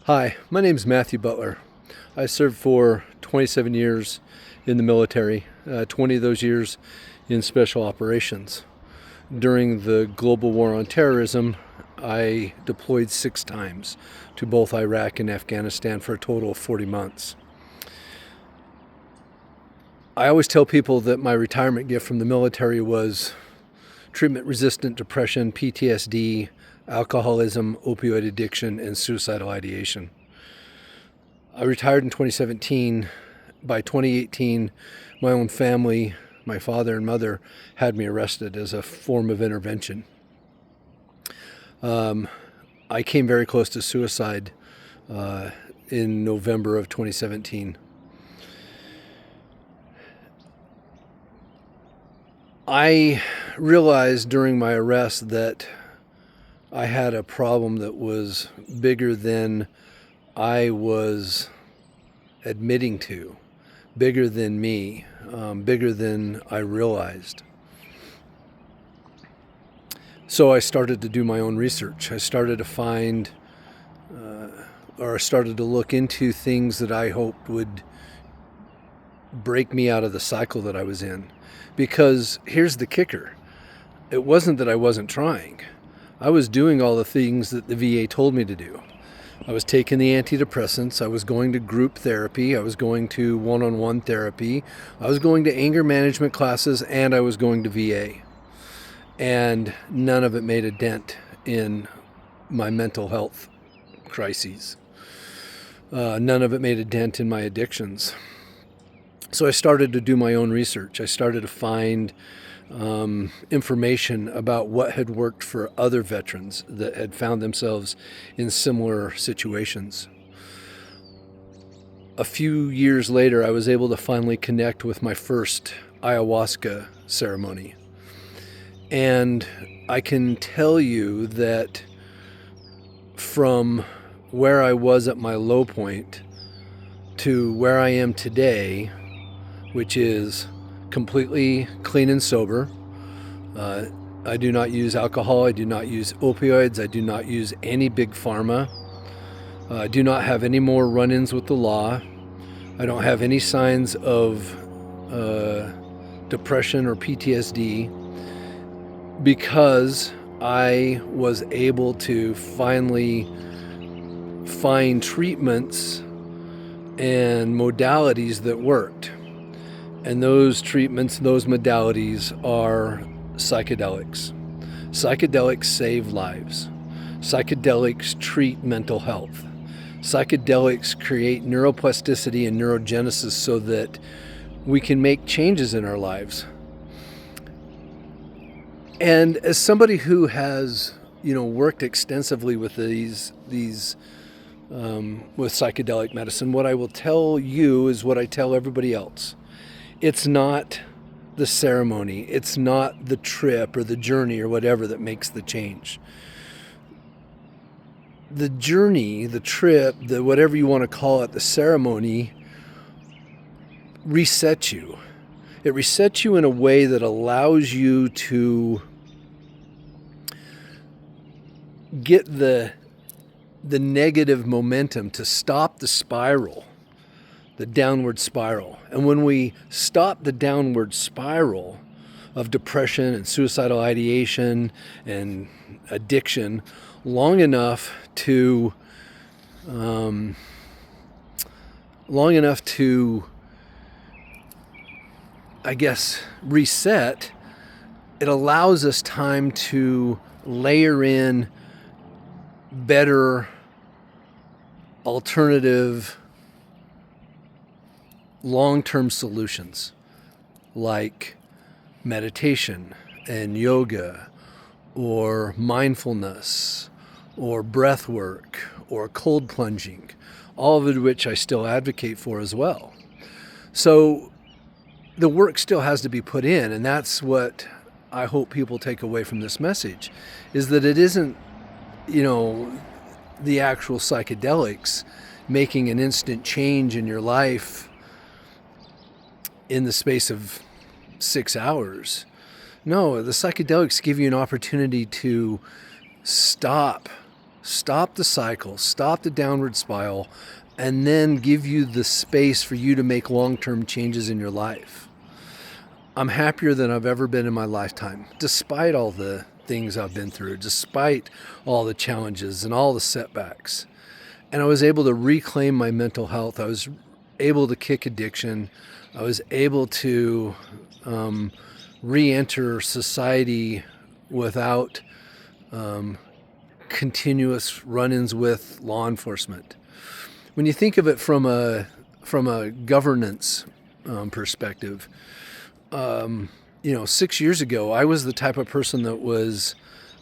Hi, my name is Matthew Butler. I served for 27 years in the military, 20 of those years in special operations. During the global war on terrorism, I deployed 6 times to both Iraq and Afghanistan for a total of 40 months. I always tell people that my retirement gift from the military was treatment resistant depression, PTSD, alcoholism, opioid addiction, and suicidal ideation. I retired in 2017. By 2018, my own family, my father and mother, had me arrested as a form of intervention. I came very close to suicide in November of 2017. I realized during my arrest that I had a problem that was bigger than I was admitting to, bigger than me, bigger than I realized. So I started to do my own research. I started to find, or started to look into things that I hoped would break me out of the cycle that I was in. Because here's the kicker. It wasn't that I wasn't trying. I was doing all the things that the VA told me to do. I was taking the antidepressants. I was going to group therapy. I was going to one-on-one therapy. I was going to anger management classes, and I was going to VA. And none of it made a dent in my mental health crises. None of it made a dent in my addictions. So I started to do my own research. I started to find information about what had worked for other veterans that had found themselves in similar situations. A few years later, I was able to finally connect with my first ayahuasca ceremony. And I can tell you that from where I was at my low point to where I am today, which is completely clean and sober. I do not use alcohol. I do not use opioids. I do not use any big pharma. I do not have any more run-ins with the law. I don't have any signs of depression or PTSD because I was able to finally find treatments and modalities that worked. And those treatments, those modalities are psychedelics. Psychedelics save lives. Psychedelics treat mental health. Psychedelics create neuroplasticity and neurogenesis so that we can make changes in our lives. And as somebody who has, worked extensively with these with psychedelic medicine, what I will tell you is what I tell everybody else. It's not the ceremony, it's not the trip or the journey or whatever that makes the change. The journey, the trip, the whatever you want to call it, the ceremony resets you. It resets you in a way that allows you to get the negative momentum, to stop the spiral, the downward spiral. And when we stop the downward spiral of depression and suicidal ideation and addiction long enough to reset, it allows us time to layer in better alternative long-term solutions like meditation and yoga or mindfulness or breath work or cold plunging, all of which I still advocate for as well. So the work still has to be put in, and that's what I hope people take away from this message, is that it isn't, the actual psychedelics making an instant change in your life in the space of 6 hours. No, the psychedelics give you an opportunity to stop stop the cycle, stop the downward spiral, and then give you the space for you to make long-term changes in your life. I'm happier than I've ever been in my lifetime, despite all the things I've been through, despite all the challenges and all the setbacks. And I was able to reclaim my mental health. I was able to kick addiction. I was able to re-enter society without continuous run-ins with law enforcement. When you think of it from a governance perspective, 6 years ago, I was the type of person that was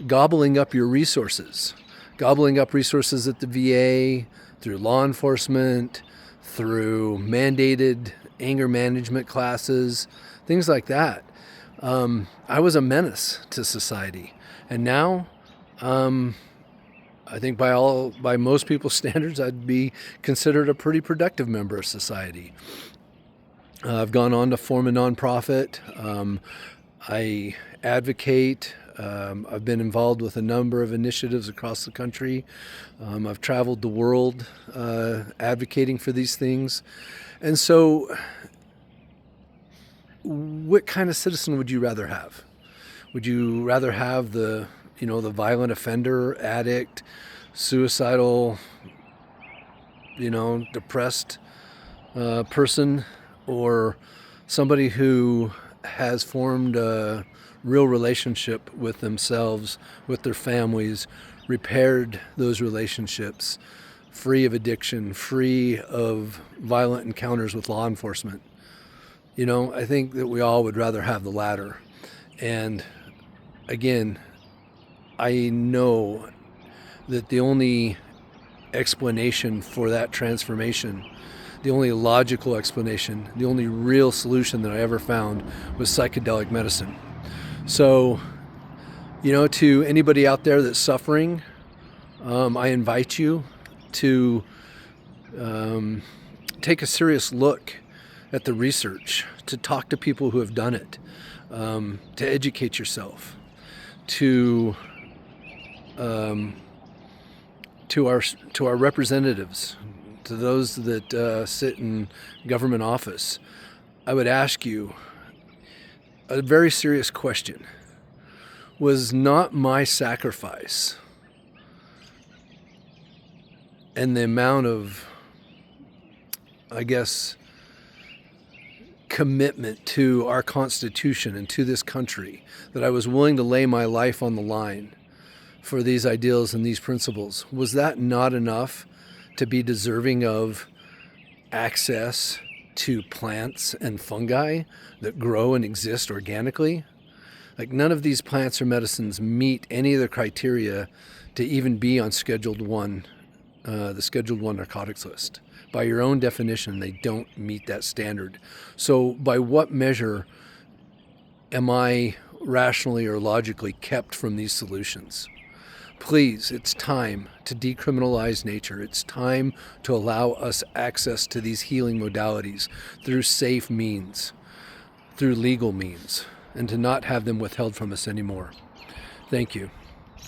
gobbling up your resources, gobbling up resources at the VA, through law enforcement, through mandated anger management classes, things like that. I was a menace to society. And now, I think by most people's standards, I'd be considered a pretty productive member of society. I've gone on to form a nonprofit. I advocate. I've been involved with a number of initiatives across the country. I've traveled the world advocating for these things. And so, what kind of citizen would you rather have? Would you rather have the violent offender, addict, suicidal, depressed person, or somebody who has formed a real relationship with themselves, with their families, repaired those relationships, free of addiction, free of violent encounters with law enforcement? I think that we all would rather have the latter. And again, I know that the only explanation for that transformation, the only logical explanation, the only real solution that I ever found was psychedelic medicine. So, to anybody out there that's suffering, I invite you to take a serious look at the research, to talk to people who have done it, to educate yourself, to our representatives, to those that sit in government office. I would ask you a very serious question. Was not my sacrifice and the amount of, commitment to our Constitution and to this country, that I was willing to lay my life on the line for these ideals and these principles, was that not enough to be deserving of access to plants and fungi that grow and exist organically? Like, none of these plants or medicines meet any of the criteria to even be on Scheduled 1, the Scheduled 1 narcotics list. By your own definition, they don't meet that standard. So by what measure am I rationally or logically kept from these solutions? Please, it's time to decriminalize nature. It's time to allow us access to these healing modalities through safe means, through legal means, and to not have them withheld from us anymore. Thank you.